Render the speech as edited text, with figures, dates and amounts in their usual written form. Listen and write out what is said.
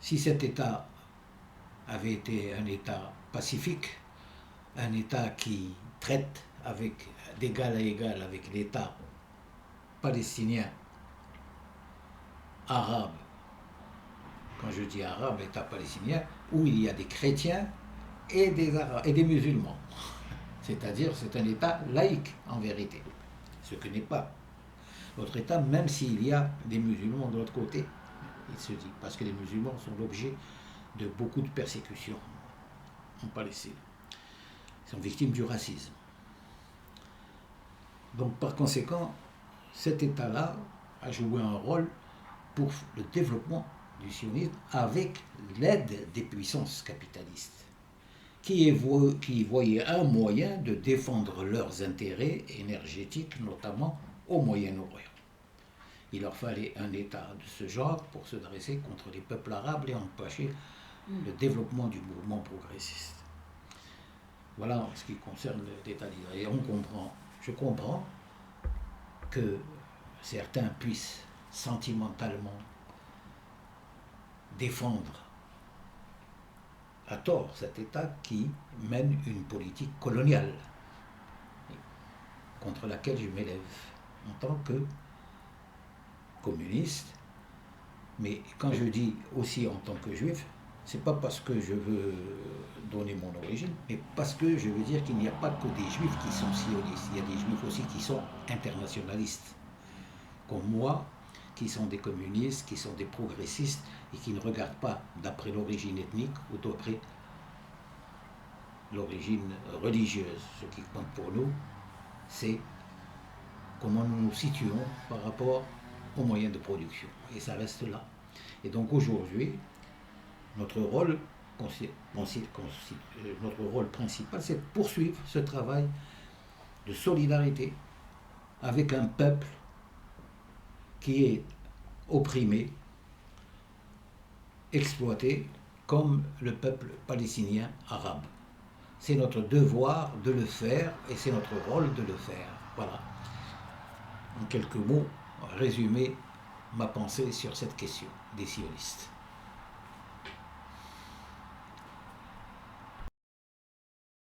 Si cet État avait été un État pacifique, un État qui traite d'égal à égal avec l'État palestinien, arabe, quand je dis arabe, État palestinien, où il y a des chrétiens et des arabes et des musulmans. C'est-à-dire c'est un État laïque en vérité, ce que n'est pas notre État, même s'il y a des musulmans de l'autre côté, il se dit, parce que les musulmans sont l'objet de beaucoup de persécutions en Palestine. Ils sont victimes du racisme. Donc par conséquent, cet État-là a joué un rôle pour le développement du sionisme avec l'aide des puissances capitalistes qui voyaient un moyen de défendre leurs intérêts énergétiques, notamment au Moyen-Orient. Il leur fallait un État de ce genre pour se dresser contre les peuples arabes et empêcher le développement du mouvement progressiste. Voilà en ce qui concerne l'État d'Israël. Et je comprends que certains puissent sentimentalement défendre à tort cet État qui mène une politique coloniale contre laquelle je m'élève en tant que communiste, mais quand je dis aussi en tant que juif, c'est pas parce que je veux donner mon origine, mais parce que je veux dire qu'il n'y a pas que des juifs qui sont sionistes, il y a des juifs aussi qui sont internationalistes, comme moi, qui sont des communistes, qui sont des progressistes et qui ne regardent pas d'après l'origine ethnique ou d'après l'origine religieuse. Ce qui compte pour nous, c'est comment nous nous situons par rapport aux moyens de production. Et ça reste là. Et donc aujourd'hui, notre rôle principal, c'est de poursuivre ce travail de solidarité avec un peuple qui est opprimé, exploité, comme le peuple palestinien arabe. C'est notre devoir de le faire et c'est notre rôle de le faire. Voilà. En quelques mots, résumer ma pensée sur cette question des sionistes.